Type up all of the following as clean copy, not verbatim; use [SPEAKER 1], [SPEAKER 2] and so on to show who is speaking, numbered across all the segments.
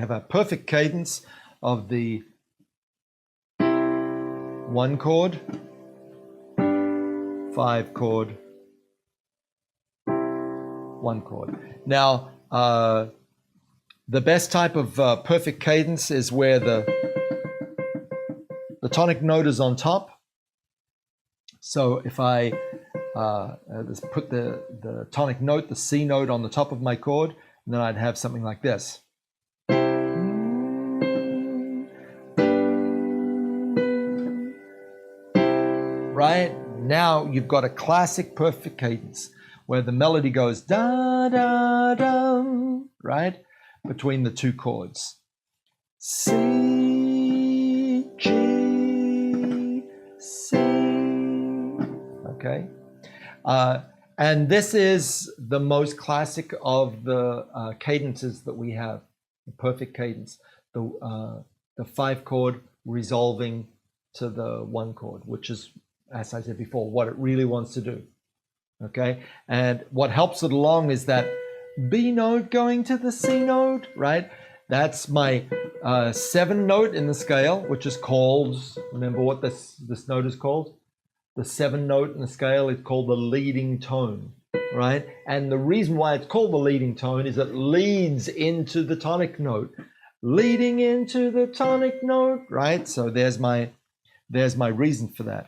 [SPEAKER 1] have a perfect cadence of the 1 chord, 5 chord, 1 chord. Now, the best type of perfect cadence is where the tonic note is on top. So if I just put the tonic note, the C note, on the top of my chord, and then I'd have something like this. Right? Now you've got a classic perfect cadence where the melody goes da da da, right? Between the 2 chords. C, G, C. Okay? And this is the most classic of the cadences that we have, the perfect cadence, the 5 chord resolving to the 1 chord, which is, as I said before, what it really wants to do. Okay, and what helps it along is that B note going to the C note, right? That's my 7 note in the scale, which is called, remember what this note is called? The 7 note in the scale is called the leading tone, right? And the reason why it's called the leading tone is it leads into the tonic note, leading into the tonic note, right? So there's my reason for that.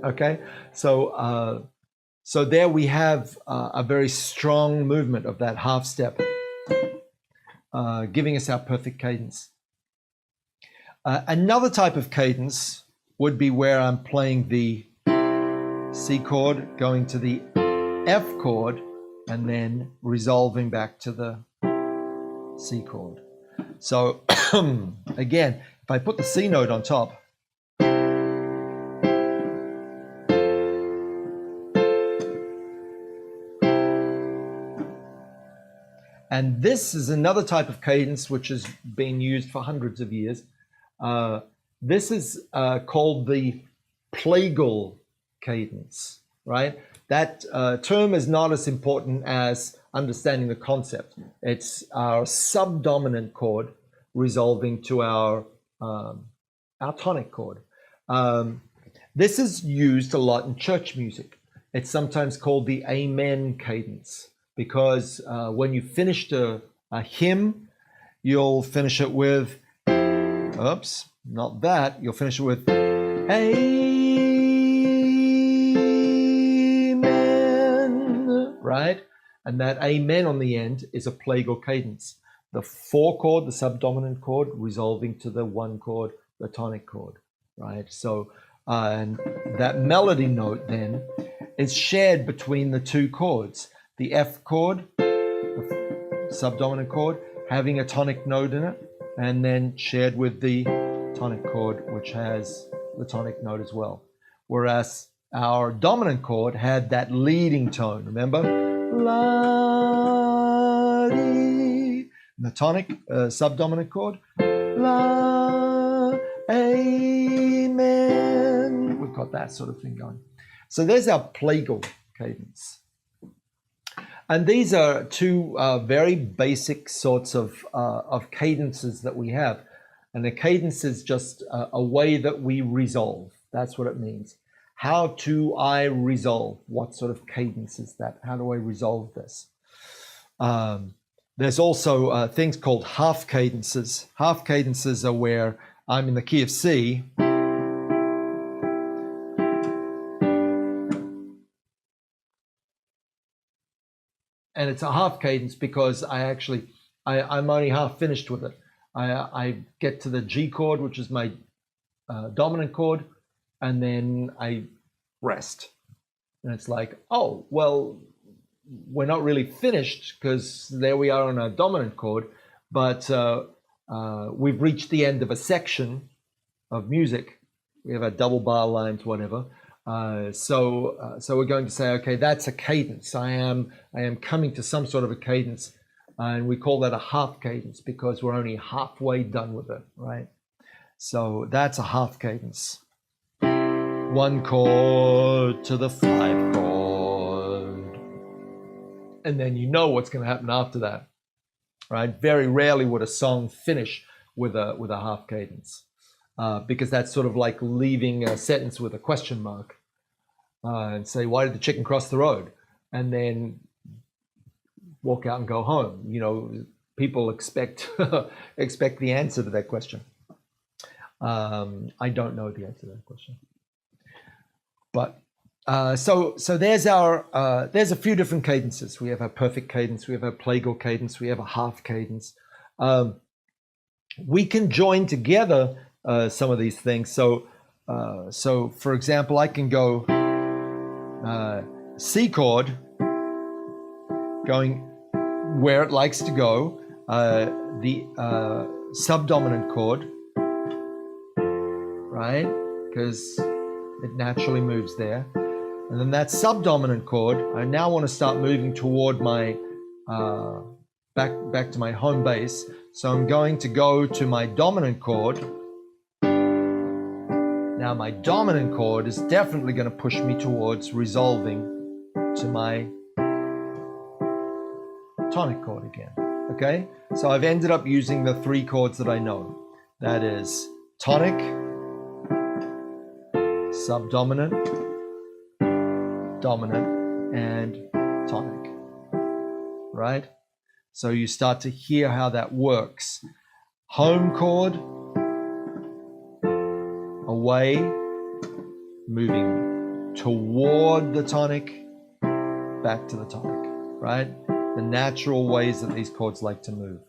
[SPEAKER 1] Okay, so there we have a very strong movement of that half step, giving us our perfect cadence. Another type of cadence would be where I'm playing the C chord, going to the F chord, and then resolving back to the C chord. So again, if I put the C note on top, and this is another type of cadence which has been used for hundreds of years. This is called the plagal cadence, right? That term is not as important as understanding the concept. It's our subdominant chord resolving to our tonic chord. This is used a lot in church music. It's sometimes called the amen cadence, because when you finished a hymn, you'll finish it with, oops, not that, you'll finish it with amen, right? And that amen on the end is a plagal cadence. The 4 chord, the subdominant chord, resolving to the 1 chord, the tonic chord, right? So, and that melody note then is shared between the 2 chords. The F chord, the subdominant chord, having a tonic note in it, and then shared with the tonic chord, which has the tonic note as well. Whereas our dominant chord had that leading tone, remember? La, di. The tonic, subdominant chord, la, amen. We've got that sort of thing going. So there's our plagal cadence. And these are 2 very basic sorts of cadences that we have. And a cadence is just a way that we resolve. That's what it means. How do I resolve? What sort of cadence is that? How do I resolve this? There's also things called half cadences. Half cadences are where I'm in the key of C, and it's a half cadence because I'm only half finished with it. I get to the G chord, which is my dominant chord, and then I rest. And it's like, oh, well, we're not really finished because there we are on our dominant chord, but we've reached the end of a section of music. We have our double bar lines, whatever. So we're going to say, okay, that's a cadence. I am coming to some sort of a cadence, and we call that a half cadence because we're only halfway done with it, right? So that's a half cadence. 1 chord to the 5 chord. and then you know what's going to happen after that, right? Very rarely would a song finish with a half cadence, because that's sort of like leaving a sentence with a question mark, and say, why did the chicken cross the road? And then walk out and go home. You know, people expect expect the answer to that question. I don't know the answer to that question, but so there's our there's a few different cadences. We have a perfect cadence, we have a plagal cadence, we have a half cadence. We can join together some of these things. So for example, I can go C chord, going where it likes to go, the subdominant chord, right? Because it naturally moves there. And then that subdominant chord, I now want to start moving toward my back to my home base. So I'm going to go to my dominant chord. Now my dominant chord is definitely going to push me towards resolving to my tonic chord again. Okay? So I've ended up using the three chords that I know. That is tonic, subdominant, dominant, and tonic, right? So you start to hear how that works. Home chord, away, moving toward the tonic, back to the tonic, right? The natural ways that these chords like to move.